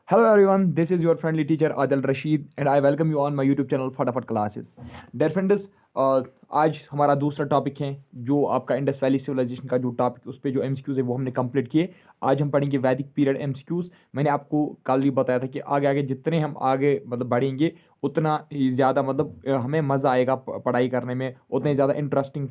Hello everyone, this is your friendly teacher Adil Rashid and I welcome you on my YouTube channel फटाफट classes. Dear friends, आज हमारा दूसरा topic है जो आपका इंडस वैली सिविलाइजेशन का जो टॉपिक उस पर जो एमसीक्यूज है वो हमने कंप्लीट किए। आज हम पढ़ेंगे वैदिक पीरियड एमसीक्यूज। मैंने आपको कल ही बताया था कि आगे आगे जितने हम आगे बढ़ेंगे उतना ही ज़्यादा हमें मज़ा आएगा पढ़ाई करने में, उतने ज़्यादा इंटरेस्टिंग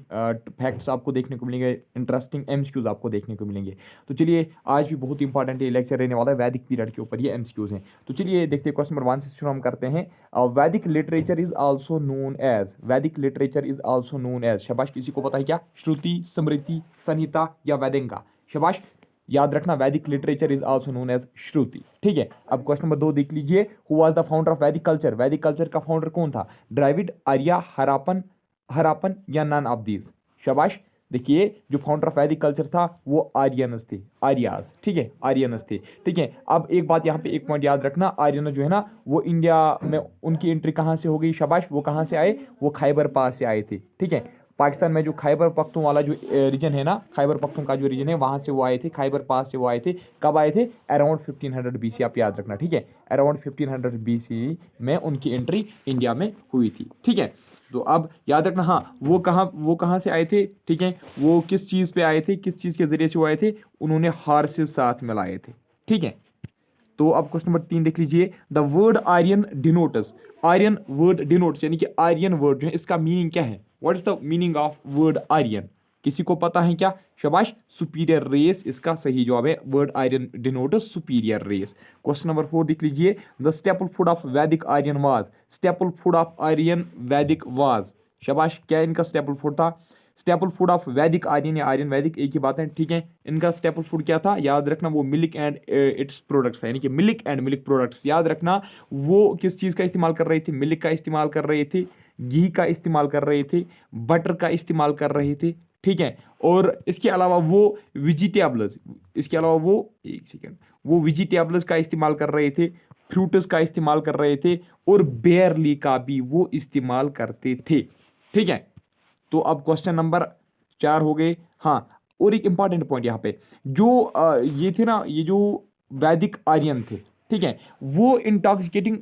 फैक्ट्स आपको देखने को मिलेंगे, इंटरेस्टिंग एमसीक्यूज आपको देखने को मिलेंगे। तो चलिए, आज भी बहुत इंपॉर्टेंट ये लेक्चर रहने वाला है वैदिक पीरियड के ऊपर, ये एमसीक्यूज हैं। तो चलिए देखते हैं, क्वेश्चन नंबर 1 से शुरू हम करते हैं। Vedic literature is also known as, Vedic literature is also known as, शाबाश, किसी को पता है क्या? श्रुति, स्मृति, संहिता या वेदिका? शाबाश, याद रखना, Vedic literature is also known as Shruti. ठीक है, अब क्वेश्चन नंबर 2 देख लीजिए। Who was the founder of Vedic culture? Vedic culture का फाउंडर कौन था? द्रविड़, आर्या, हरापन हरापन या नन ऑफ दीज? शाबाश, देखिए, जो फाउंडर ऑफ वैदिक कल्चर था वो आर्यनस थे, आर्यास। ठीक है, आर्यनस थे। ठीक है, अब एक बात यहाँ पे एक पॉइंट याद रखना, आर्यनस जो है ना वो इंडिया में उनकी एंट्री कहाँ से हो गई? शाबाश, वो कहाँ से आए? वो खैबर पास से आए थे। ठीक है, पाकिस्तान में जो खैबर पख्तूनवाला जो रीजन है ना, खैबर पख्तून का जो रीजन है वहाँ से वो आए थे, खैबर पास से वो आए थे। कब आए थे? अराउंड 1500 BC, आप याद रखना। ठीक है, अराउंड 1500 BC में उनकी एंट्री इंडिया में हुई थी। ठीक है, तो अब याद रखना, हाँ, वो कहाँ से आए थे? ठीक है, वो किस चीज़ पे आए थे, किस चीज़ के ज़रिए से वो आए थे? उन्होंने हार्सेस साथ में लाए थे। ठीक है, तो अब क्वेश्चन नंबर 3 देख लीजिए। The word Aryan denotes, Aryan word denotes यानी कि आर्यन वर्ड जो है इसका मीनिंग क्या है? What is the meaning of word Aryan? किसी को पता है क्या? शाबाश, सुपीरियर रेस इसका सही जवाब है। Word Aryan denotes superior race. Question number 4 देख लीजिए। The staple food of Vedic Aryan was, staple food of Aryan Vedic was, शाबाश, क्या इनका स्टेपल फूड था? Staple food of Vedic Aryan या आर्यन वैदिक एक ही बात है। ठीक है, इनका स्टेपल फूड क्या था? याद रखना, वो मिल्क एंड इट्स प्रोडक्ट्स था, यानी कि मिल्क एंड मिल्क प्रोडक्ट्स। याद रखना, वो किस चीज़ का इस्तेमाल कर रहे थे? मिल्क का इस्तेमाल कर रहे थे, घी का इस्तेमाल कर रहे थे, बटर का इस्तेमाल कर रहे थे। ठीक है, और इसके अलावा वो वेजिटेबल्स, इसके अलावा वो, एक सेकेंड, वो वेजिटेबल्स का इस्तेमाल कर रहे थे, फ्रूट्स का इस्तेमाल कर रहे थे, और बेरली का भी वो इस्तेमाल करते थे। ठीक है, तो अब क्वेश्चन नंबर 4 हो गए। हाँ, और एक इंपॉर्टेंट पॉइंट यहाँ पे, जो ये थे ना, ये जो वैदिक आर्यन थे, ठीक है, वो इंटॉक्सिकेटिंग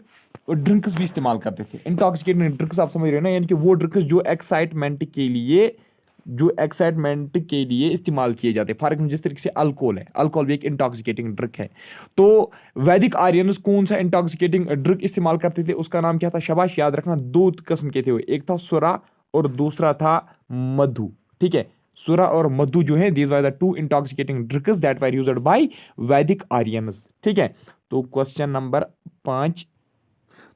ड्रिंक्स भी इस्तेमाल करते थे। इंटॉक्सिकेटिंग ड्रिंक्स आप समझ रहे हो ना, यानी कि वो ड्रिंक्स जो एक्साइटमेंट के लिए इस्तेमाल किए जाते हैं। फॉर एग्जाम्पल, जिस तरीके से अल्कोहल है, अल्कोहल भी एक इंटॉक्सिकेटिंग ड्रिंक है। तो वैदिक आर्यंस कौन सा इंटॉक्सिकेटिंग ड्रिंक इस्तेमाल करते थे? उसका नाम क्या था? शाबाश, याद रखना, दो किस्म के थे वो, एक था सुरा और दूसरा था मधु। ठीक है, सुरा और मधु जो है, these were the two intoxicating drinks that were used by Vedic Aryans. ठीक है, तो क्वेश्चन नंबर 5।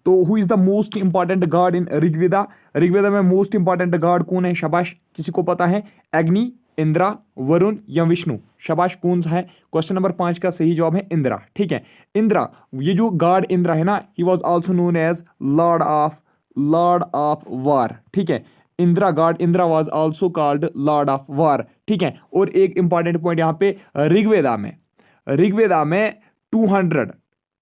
तो who is the most important god in Rigveda? Rigveda में मोस्ट इंपॉर्टेंट गॉड कौन है? शाबाश, किसी को पता है? अग्नि, इंद्रा, वरुण या विष्णु? शाबाश, कौन सा है? क्वेश्चन नंबर 5 का सही जवाब है इंद्रा। ठीक है, इंद्रा, ये जो गॉड इंद्रा है ना, he was also known as lord of war. ठीक है, Indra, god Indra was also called lord of war. ठीक है, और एक इंपॉर्टेंट पॉइंट यहाँ पे, ऋग्वेदा में 200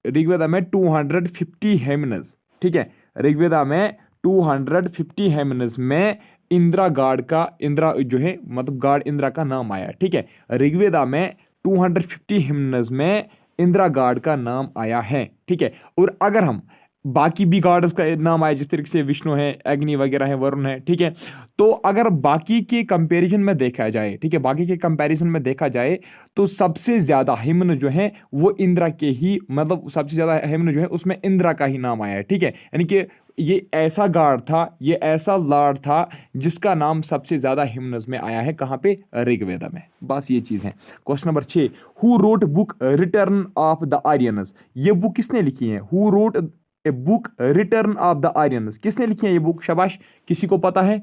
ऋग्वेदा में 250 हेमनस। ठीक है, ऋग्वेदा में 250 हेमनस में इंद्रा गॉड का, इंद्रा जो है गॉड इंद्रा का नाम आया। ठीक है, ऋग्वेदा में 250 हेमनस में इंद्रा गॉड का नाम आया है। ठीक है, और अगर हम बाकी भी गॉड्स का नाम आया, जिस तरीके से विष्णु है, अग्नि वगैरह है, वरुण है। ठीक है, तो अगर बाकी के कंपैरिजन में देखा जाए, ठीक है, बाकी के कंपैरिजन में देखा जाए तो सबसे ज्यादा हिमन जो है वो इंद्रा के ही, सबसे ज्यादा हिमन जो है उसमें इंद्रा का ही नाम आया है। ठीक है, यानी कि ये ऐसा गॉड था, ये ऐसा लॉर्ड था जिसका नाम सबसे ज्यादा हिमनस में आया है। कहाँ पे? ऋग्वेदा में। बस ये चीज है। Question number 6। Who wrote book return of the Aryans? ये बुक किसने लिखी है? Who wrote a book return of the Aryans, किसने लिखी है ये बुक? शाबाश, किसी को पता है?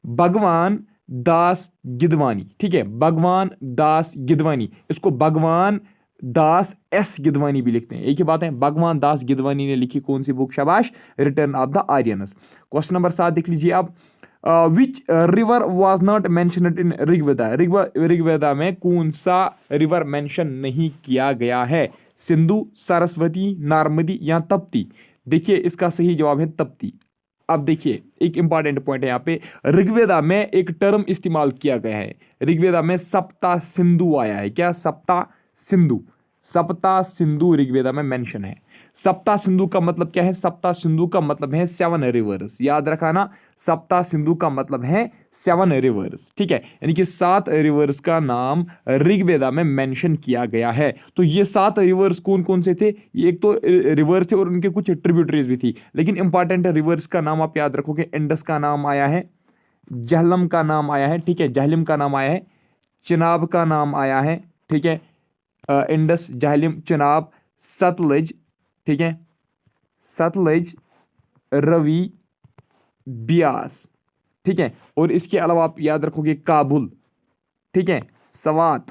भगवान दास गिदवानी। ठीक है, भगवान दास गिदवानी, इसको भगवान दास एस गिदवानी भी लिखते हैं, एक ही बात है। भगवान दास गिदवानी ने लिखी कौन सी बुक? शाबाश, return of the Aryans. Question number 7 देख लीजिए आप। Which river was not mentioned in Rigveda? Rigveda में कौन सा रिवर मेंशन नहीं किया गया है? सिंधु, सरस्वती, नर्मदी या तप्ती? देखिए, इसका सही जवाब है तप्ती। अब देखिए, एक इंपॉर्टेंट पॉइंट है यहाँ पे, ऋग्वेदा में एक टर्म इस्तेमाल किया गया है। ऋग्वेदा में सप्ता सिंधु आया है। क्या? सप्ता सिंधु। सप्ता सिंधु ऋग्वेदा में मेंशन है। सप्ता सिंधु का मतलब क्या है? सप्ता सिंधु का मतलब है 7 रिवर्स। याद रखाना, सप्ता सिंधु का मतलब है 7 रिवर्स। ठीक है, यानी कि 7 रिवर्स का नाम ऋग्वेदा में मेंशन किया गया है। तो ये 7 रिवर्स कौन कौन से थे? ये एक तो रिवर्स थे और उनके कुछ ट्रिब्यूटरीज भी थी, लेकिन इंपॉर्टेंट रिवर्स का नाम आप याद रखोगे। इंडस का नाम आया है, जहलम का नाम आया है, ठीक है, जहलिम का नाम आया है, चिनाब का नाम आया है, ठीक है, इंडस, जहलिम, चिनाब, सतलज, ठीक है, सतलज, रवि, ब्यास, ठीक है, और इसके अलावा आप याद रखोगे काबुल, ठीक है, सवात,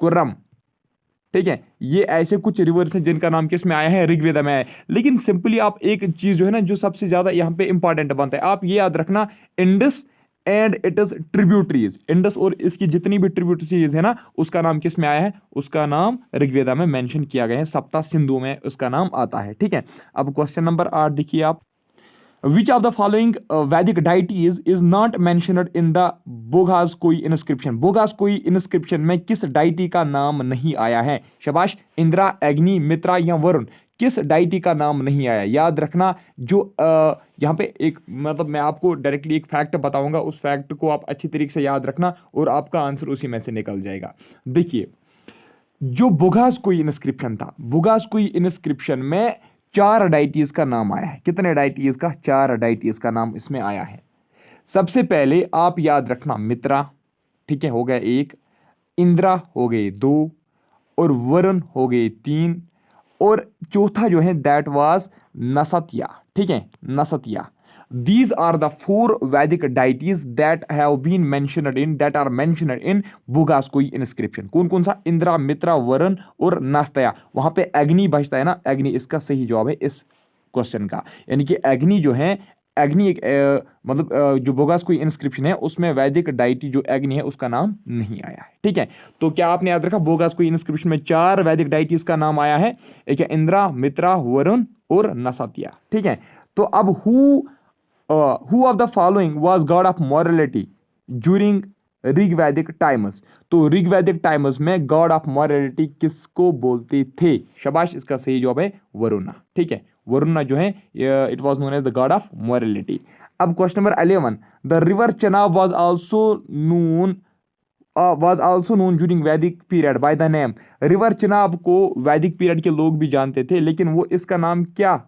कुर्रम, ठीक है। ये ऐसे कुछ रिवर्स हैं जिनका नाम किस में आया है? ऋग्वेदा में आया है। लेकिन सिंपली आप एक चीज जो है ना, जो सबसे ज्यादा यहाँ पे इंपॉर्टेंट बनता है, आप ये याद रखना, Indus and it is tributaries. Indus और इसकी जितनी भी ट्रिब्यूटरीज है ना, उसका नाम किस में आया है? उसका नाम ऋग्वेदा में मेंशन किया गया है, सप्ता सिंधु में उसका नाम आता है। ठीक है, अब क्वेश्चन नंबर 8 देखिए आप। Which of the following Vedic deities is not mentioned in the Boghaz-koi inscription? Boghaz-koi inscription में किस डाइटी का नाम नहीं आया है? शाबाश, इंद्रा, अग्नि, मित्रा या वरुण, किस डाइटी का नाम नहीं आया? याद रखना, जो यहाँ पे एक मतलब मैं आपको डायरेक्टली एक फैक्ट बताऊंगा, उस फैक्ट को आप अच्छी तरीके से याद रखना और आपका आंसर उसी में से निकल जाएगा। देखिए, जो बोघाज़-कोई इंस्क्रिप्शन था, बोघाज़-कोई इंस्क्रिप्शन में 4 डाइटीज का नाम आया है। कितने डाइटीज का? 4 डाइटीज का नाम इसमें आया है। सबसे पहले आप याद रखना, मित्रा, ठीक है, हो गया 1, इंद्रा हो गए 2, और वरुण हो गए 3, और चौथा जो है दैट वाज नसत्या, ठीक है, नसत्या। These are the 4 Vedic deities that have been mentioned in Boghaz-koi inscription. कौन कौन सा? इंद्रा, मित्रा, वरुण और नस्तया। वहां पे अग्नि बचता है ना, अग्नि इसका सही जवाब है इस क्वेश्चन का। यानी कि अग्नि जो है, अग्नि एक मतलब जो बोगास-कोई इंस्क्रिप्शन है उसमें वैदिक डाइटी जो अग्नि है उसका नाम नहीं आया है। ठीक है, तो क्या आपने याद रखा? बोगास-कोई इंस्क्रिप्शन में 4 वैदिक डाइटीज का नाम आया है। एक है इंद्रा, मित्रा, वरुण और नसत्या। ठीक है, तो अब who of the following was god of morality during Rigvedic times? तो ऋग्वैदिक टाइम्स में गॉड ऑफ मॉरलिटी किसको बोलते थे? शाबाश, इसका सही जवाब है वरुणा। ठीक है, वरुणा जो है it was known as the god of morality. अब question number 11, the river Chenab was also known during Vedic period by the name. River Chenab को वैदिक पीरियड के लोग भी जानते थे, लेकिन वो इसका नाम क्या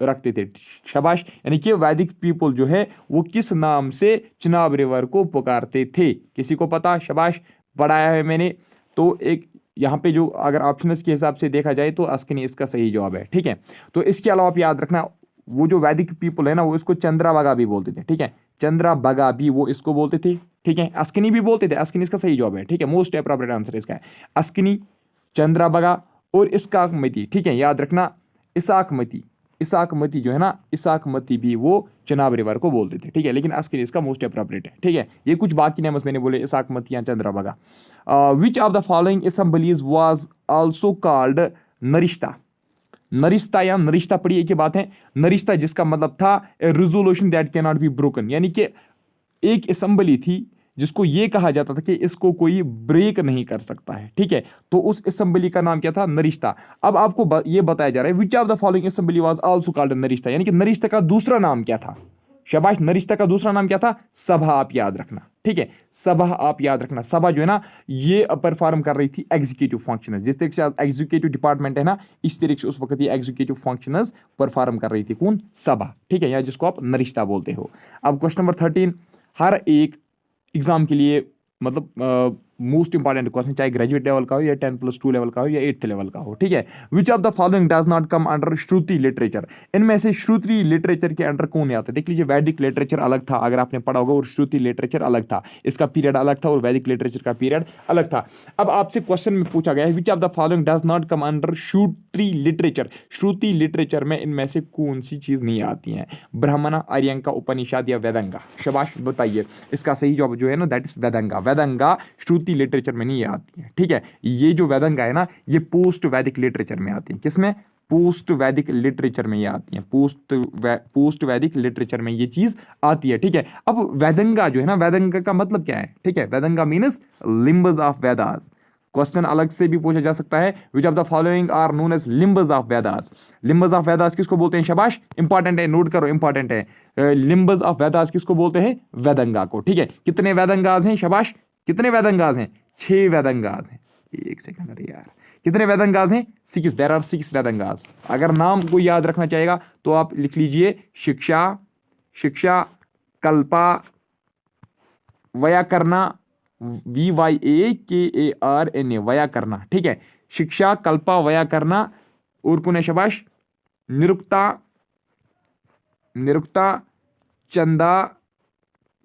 रखते थे? शाबाश, यानी कि वैदिक पीपल जो है वो किस नाम से चिनाब रिवर को पुकारते थे? किसी को पता? शाबाश, पढ़ाया है मैंने। तो एक यहाँ पे जो अगर ऑप्शंस के हिसाब से देखा जाए तो अस्किनी इसका सही जवाब है। ठीक है, तो इसके अलावा आप याद रखना, वो जो वैदिक पीपल है ना, वो इसको चंद्राभागा भी बोलते थे। ठीक है, चंद्राभागा भी वो इसको बोलते थे। ठीक है, अस्किनी भी बोलते थे। अस्किनी इसका सही जवाब है। ठीक है, मोस्ट एप्रोप्रिएट आंसर इसका है अस्किनी, चंद्राभागा और इस्काकमती। ठीक है, याद रखना, इसाकमती जो है ना, इसाकमती भी वो चिनाब रिवर को बोलते थे। ठीक है, लेकिन अस्किनी इसका मोस्ट एप्रोप्रिएट है। ठीक है, ये कुछ बाकी नेम्स मैंने बोले, इसाकमती या Chandrabhaga. Which of the following assemblies was also called Narishta? Narishta या नरिश्ता पढ़ी एक ही बात है। नरिश्ता जिसका मतलब था resolution that can not be broken, यानी कि एक असेंबली थी जिसको ये कहा जाता था कि इसको कोई ब्रेक नहीं कर सकता है। ठीक है, तो उस असेंबली का नाम क्या था? नरिश्ता। अब आपको ये बताया जा रहा है which of the following assembly was also called Narishta, यानी कि नरिश्ता का दूसरा नाम क्या था? शाबाश, नरिश्ता का दूसरा नाम क्या था? सभा। आप याद रखना। ठीक है, सभा आप याद रखना। सभा जो है ना, ये परफॉर्म कर रही थी एग्जीक्यूटिव फंक्शंस। जिस तरीके से एग्जीक्यूटिव डिपार्टमेंट है ना, इस तरीके से उस वक्त ये एग्जीक्यूटिव फंक्शंस परफॉर्म कर रही थी। कौन? सभा। ठीक है, या जिसको आप नरिश्ता बोलते हो। अब क्वेश्चन नंबर 13, हर एक एग्जाम के लिए मतलब मोस्ट इंपॉर्टेंट क्वेश्चन, चाहे ग्रेजुएट लेवल का हो या 10+2 लेवल का हो या 8th लेवल का हो। ठीक है, which of the following does not come under Shruti literature? इनमें से श्रुति लिटरेचर के अंडर कौन आता है? देख लीजिए, वैदिक लिटरेचर अलग था अगर आपने पढ़ा होगा, और श्रुति लिटरेचर अलग था। इसका पीरियड अलग था और वैदिक लिटरेचर का पीरियड अलग था। अब आपसे क्वेश्चन में पूछा गया है which of the following does not come under Shruti literature? Shruti literature में इनमें से कौन सी चीज नहीं आती है? ब्राह्मणा, आर्यंका, उपनिषद या वेदंगा? शाबाश, बताइए। इसका सही जवाब जो है ना, दैट इज वेदंगा। वेदंगा श्रुति लिटरेचर में नहीं आती है। ठीक है, ये जो वेदंगा है ना, ये पोस्ट वैदिक लिटरेचर में आती है। किसमें? पोस्ट वैदिक लिटरेचर में ये आती है। पोस्ट वैदिक लिटरेचर में ये चीज आती है। ठीक है, अब वेदंगा जो है ना, वेदंगा का मतलब क्या है? ठीक है, Vedanga means limbs of Vedas. Question अलग से भी पूछा जा सकता है। Which of the following are known as limbs of Vedas. Limbs of Vedas किसको बोलते हैं? शाबाश, इंपॉर्टेंट है, नोट करो, इंपॉर्टेंट है। लिम्बस ऑफ वेदास किसको बोलते हैं? वेदंगा को। ठीक है, कितने वेदंगाज हैं? शाबाश, कितने वेदंगाज हैं? 6 वेदंगाज हैं। एक सेकंड, अरे यार, कितने वेदंगाज हैं? 6, देयर आर 6 वेदंगाज। अगर नाम को याद रखना चाहेगा तो आप लिख लीजिए शिक्षा, शिक्षा, कल्पा, व्याकरणा, VYAKARNA, व्याकरणा। ठीक है, शिक्षा, कल्पा, व्याकरणा, और कौन है? शाबाश, निरुक्ता, निरुक्ता, चंदा,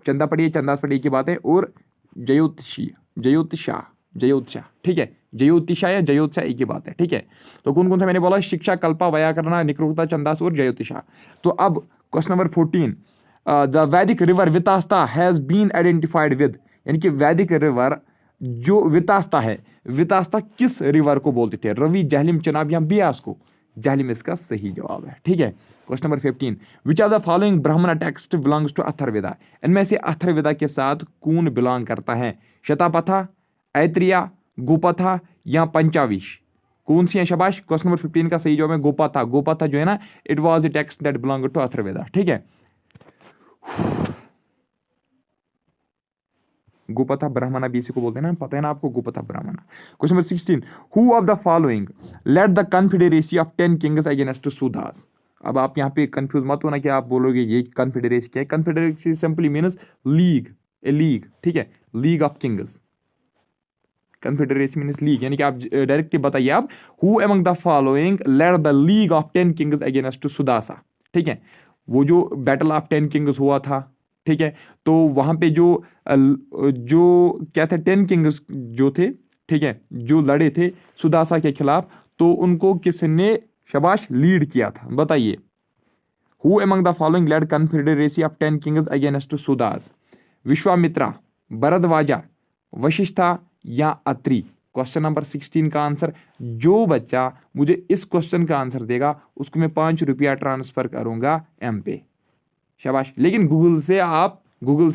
चंदा पढ़िए, चंदास पढ़िए की बात है, और जयोतिषी, जयोतिषा, जयोतिषा। ठीक है, जयोतिषा या जयोतिषा एक ही बात है। ठीक है, तो कौन कौन सा मैंने बोला? शिक्षा, कल्पा, व्याकरणा, निरुक्ता, चंदास और जयोतिषा। तो अब question number 14, the Vedic river Vitasta has been identified with, यानी कि वैदिक रिवर जो वितास्ता है, वितास्ता किस रिवर को बोलते थे? रवि, जहलिम, चनाब या बियास को? जहलिम इसका सही जवाब है। ठीक है, question number 15, which of the following ब्राह्मण टेक्स्ट बिलोंग्स टू अथर्ववेदा। इनमें से अथर्ववेदा के साथ कौन बिलोंग करता है? शतपथा, ऐत्रिया, गोपथा या पंचाविश? कौन सी है? शाबाश, क्वेश्चन नंबर 15 का सही जवाब है गोपथा। गोपथा जो है ना, it was the text that belong to Atharvaveda. ठीक है, गोपथा ब्राह्मणा भी इसी को बोलते हैं ना, पता है ना आपको, Gopatha Brahmana. Question number 16, who of the following led the confederacy of 10 kings against Sudas. अब आप यहाँ पे कंफ्यूज मत होना कि आप बोलोगे ये कॉन्फेडरेसी क्या है। Confederacy simply means league, a league. ठीक है, league of kings, confederacy means league, यानी कि आप डायरेक्टली बताइए आप, who among the following led the league of 10 kings against Sudasa. ठीक है, वो जो बैटल ऑफ 10 किंग्स हुआ था, ठीक है, तो वहां पे जो क्या था, 10 किंग्स जो थे, ठीक है, जो लड़े थे सुदासा के खिलाफ, तो उनको किसने शाबाश लीड किया था? बताइए, who among the following led confederacy of 10 kings against Sudas? Vishwamitra, Bharadwaja, Vashishtha या अत्रि? क्वेश्चन नंबर 16 का आंसर, जो बच्चा मुझे इस क्वेश्चन का आंसर देगा उसको मैं 5 रुपया ट्रांसफर करूंगा एम पे। शाबाश, लेकिन गूगल से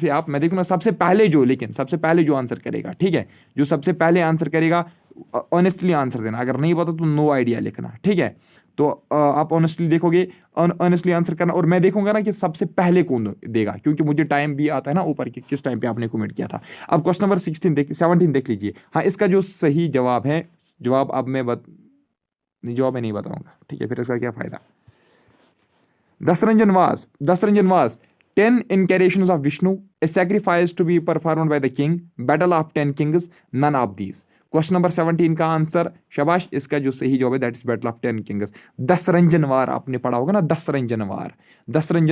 आप मैं देखूंगा सबसे पहले जो, लेकिन सबसे पहले जो आंसर करेगा, ठीक है, जो सबसे पहले आंसर करेगा, ऑनेस्टली आंसर देना, अगर नहीं पता तो नो आइडिया लिखना। ठीक है, तो आप ऑनेस्टली देखोगे, ऑनेस्टली आंसर करना, और मैं देखूंगा ना कि सबसे पहले कौन देगा, क्योंकि मुझे टाइम भी आता है ना ऊपर कि किस टाइम पे आपने कमेंट किया था। अब क्वेश्चन नंबर 17 देख लीजिए। हाँ, इसका जो सही जवाब है, जवाब अब मैं जवाब मैं नहीं बताऊंगा। ठीक है, फिर इसका क्या फायदा? दशरंजन वास 10 incarnations of Vishnu, a sacrifice to be performed by the king, battle of 10 kings, none of these। Question number 17 का आंसर, शाबाश, इसका जो सही जवाब है that is battle of 10 kings. Dasharajan war आपने पढ़ा होगा ना, दशरंजन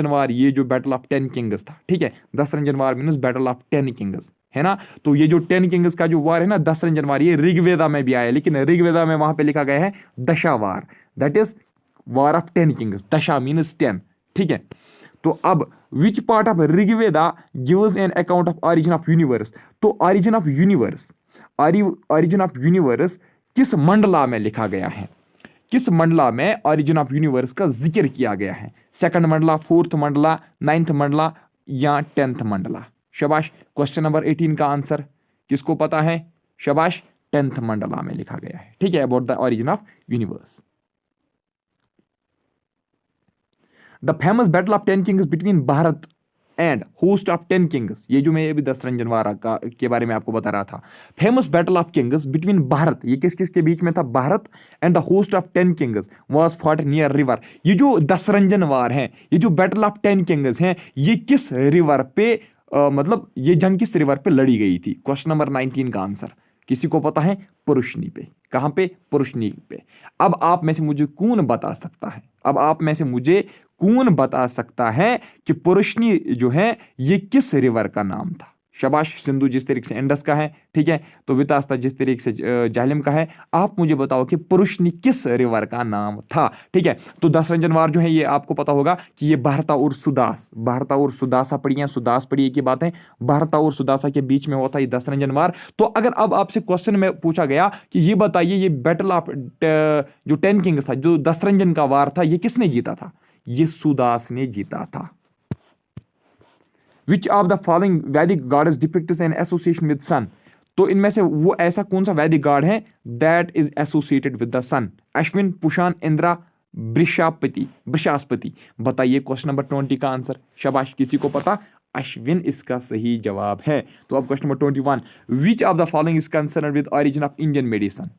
वार, ये जो बैटल ऑफ 10 किंग्स था। ठीक है, दशरंजन वार मीन्स बैटल ऑफ 10 किंग्स, है ना। तो ये जो 10 किंग्स का जो वार है ना, दशरंजन वार, ये ऋग्वेदा में भी आया, लेकिन ऋग्वेदा में वहां पे लिखा गया है दशा war, that is war of 10 kings. दशा मीन्स 10। ठीक है, तो अब which part of Rigveda gives an account of origin of universe? तो ऑरिजिन ऑफ यूनिवर्स किस मंडला में लिखा गया है? किस मंडला में ऑरिजिन ऑफ यूनिवर्स का जिक्र किया गया है? 2nd Mandla, 4th Mandla, 9th Mandla या 10th मंडला? शाबाश, क्वेश्चन नंबर 18 का आंसर किसको पता है? शाबाश, 10th मंडला में लिखा गया है। ठीक है, about the origin of universe. The famous battle of 10 Kings between Bharat and host of 10 Kings, ये जो मैं अभी दशरंजन वार के बारे में आपको बता रहा था। Famous battle of Kings between Bharat, ये किस किस के बीच में था? Bharat and the host of 10 Kings was fought near river. ये जो दशरंजन वार है, ये जो बैटल ऑफ 10 किंग्स हैं, ये किस रिवर पे मतलब ये जंग किस रिवर पे लड़ी गई थी? क्वेश्चन नंबर 19 का आंसर किसी को पता है? पुरुषनी पे। कहां पे? पुरुषनी पे। अब आप में से मुझे कौन बता सकता है कि पुरुषनी जो है ये किस रिवर का नाम था? शाबाश, सिंधु जिस तरीके से इंडस का है, ठीक है, तो वितास्ता जिस तरीके से झेलम का है। आप मुझे बताओ कि पुरुषनी किस रिवर का नाम था? ठीक है, तो दशरंजन वार जो है ये आपको पता होगा कि ये भारता और सुदासा पढ़िए, सुदास पढ़िए की बात है, भारता और सुदासा के बीच में हुआ था ये दशरंजन वार। तो अगर अब आपसे क्वेश्चन में पूछा गया कि ये बताइए ये बैटल ऑफ जो 10 किंग्स था, जो दशरंजन का वार था, ये किसने जीता था? ये सुदास ने जीता था। Which of the following Vedic goddess depicts an association with sun? तो इनमें से वो ऐसा कौन सा वैदिक गॉड है that is associated with the sun? Ashwin, Pushan, Indra, Brihaspati. बताइए क्वेश्चन नंबर 20 का आंसर। शाबाश, किसी को पता? अश्विन इसका सही जवाब है। तो अब question number 21, which of the following is concern with origin of Indian medicine?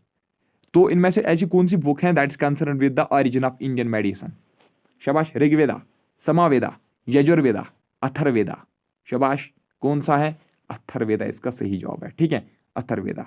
तो इनमें से ऐसी कौन सी बुक है that is concern with the origin of Indian medicine? शाबाश, ऋग्वेदा, समावेदा, यजुर्वेदा, अथर्ववेदा। शाबाश, कौन सा है? अथर्ववेदा इसका सही जवाब है। ठीक है, अथर्ववेदा।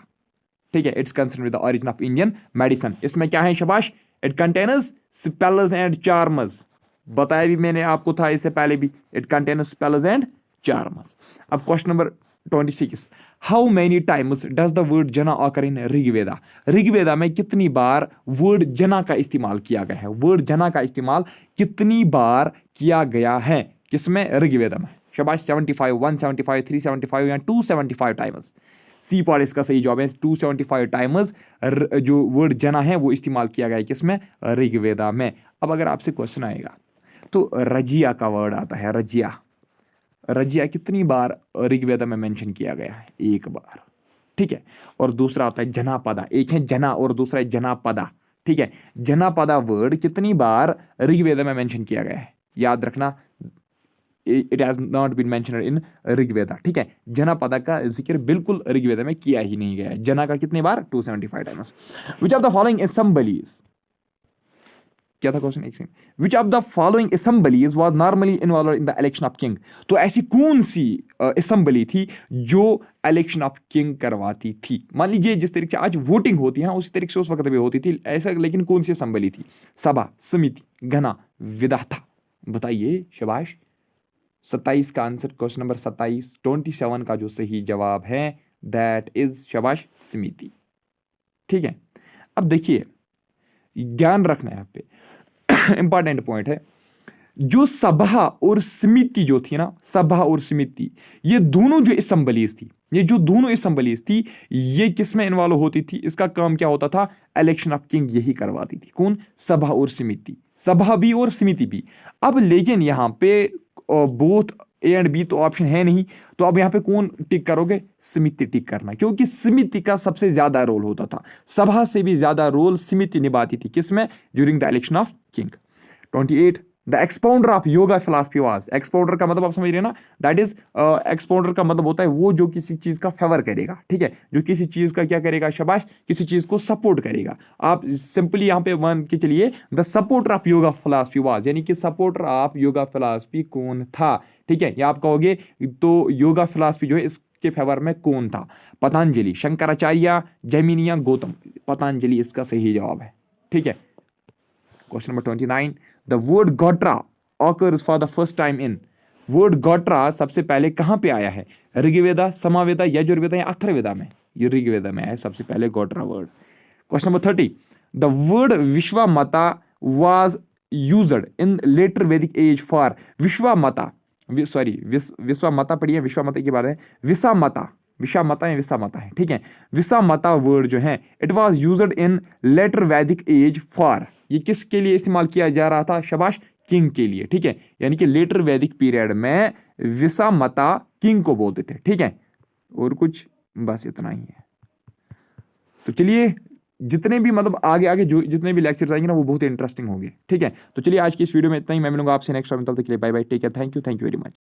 ठीक है, it's concern with the origin of Indian medicine. इसमें क्या है? शाबाश, it contains spells and charms. बताया भी मैंने आपको था इससे पहले भी, it contains spells and charms. अब question number 26, how many times does the word jana occur in Rigveda? Rigveda में कितनी बार वर्ड जना का इस्तेमाल किया गया है? वर्ड जना का इस्तेमाल कितनी बार किया गया है? किसमें? ऋग्वेदा में। शाबाश, 75, 175, 375 या 275 टाइम्स। सी पार्ट इसका सही जवाब है। 275 टाइम्स जो वर्ड जना है वो इस्तेमाल किया गया है किसमें? ऋग्वेदा में। अब अगर आपसे क्वेश्चन आएगा तो रजिया का वर्ड आता है, रजिया। रजिया कितनी बार ऋग्वेदा में मेंशन किया गया है? एक बार। ठीक है, और दूसरा आता है जनापदा। एक है जना और दूसरा है जनापदा। ठीक है, जनापदा वर्ड कितनी बार ऋग्वेदा में मेंशन किया गया है? याद रखना, it has not been mentioned in Rigveda. ठीक है, जनापदा का जिक्र बिल्कुल ऋग्वेदा में किया ही नहीं गया है। जना का कितने बार? 275 times. Which of the following assemblies, क्या था क्वेश्चन? एक second. Which of the following assemblies was normally involve in the election of king? तो ऐसी कौन सी असेंबली थी जो इलेक्शन ऑफ किंग करवाती थी? मान लीजिए जिस तरीके से आज वोटिंग होती है ना, उसी तरीके से उस वक्त भी होती थी ऐसा, लेकिन कौन सी असेंबली थी? सभा, समिति, घना, विधाता। बताइए। शाबाश, 27 का आंसर, क्वेश्चन नंबर 27, 27 का जो सही जवाब है दैट इज शाबाश समिति। ठीक है, अब देखिए ध्यान रखना है यहाँ पे इंपॉर्टेंट पॉइंट है। जो सभा और समिति जो थी ना, सभा और समिति, ये दोनों जो असेंबलीज थी, ये जो दोनों असेंबलीज थी, ये किस में इन्वॉल्व होती थी? इसका काम क्या होता था? इलेक्शन ऑफ किंग यही करवाती थी। कौन? सभा और समिति। सभा भी और समिति भी। अब लेकिन यहाँ पे बोथ ए एंड बी तो ऑप्शन है नहीं, तो अब यहाँ पे कौन टिक करोगे? समिति टिक करना, क्योंकि समिति का सबसे ज्यादा रोल होता था। सभा से भी ज्यादा रोल समिति निभाती थी किसमें? During the election of king. 28, the expounder of yoga philosophy was. Expounder का मतलब आप समझ रहे हैं ना, दैट इज एक्सपाउंडर का मतलब होता है वो जो किसी चीज का फेवर करेगा। ठीक है, जो किसी चीज का क्या करेगा? शाबाश, किसी चीज को सपोर्ट करेगा। आप सिंपली यहाँ पे मान के चलिए the supporter of yoga philosophy was, यानी कि सपोर्टर ऑफ योगा फिलॉसफी कौन था? ठीक है, या आप कहोगे तो योगा फिलॉसफी जो है इसके फेवर में कौन था? पतंजलि, शंकराचार्य, जैमिनिया, गौतम। पतंजलि इसका सही जवाब है। ठीक है, question number 29, the word gotra occurs for the first time in. Word gotra सबसे पहले कहां पे आया है? ऋग्वेदा, समावेदा, यजुर्वेदा या अथर्ववेदा में? ये ऋग्वेदा में है सबसे पहले gotra word. Question number 30, the word Vishwamata was used in later Vedic age for. Vishwamata, sorry Vishwamata पढ़िए, विश्वामता के बारे में विसामता, विषामता या विसामता है। ठीक है, विसामता वर्ड जो है it was used in later Vedic age for. ये किसके लिए इस्तेमाल किया जा रहा था? शाबाश, किंग के लिए। ठीक है, यानी कि लेटर वैदिक पीरियड में विसामता किंग को बोलते थे। ठीक है, और कुछ बस इतना ही है। तो चलिए, जितने भी मतलब आगे आगे जो जितने भी लेक्चर्स आएंगे ना वो बहुत इंटरेस्टिंग होंगे। ठीक है, तो चलिए आज की इस वीडियो में इतना ही। मैं मिलूंगा आपसे नेक्स्ट टाइम, तब तक के लिए bye bye, take care, thank you very much.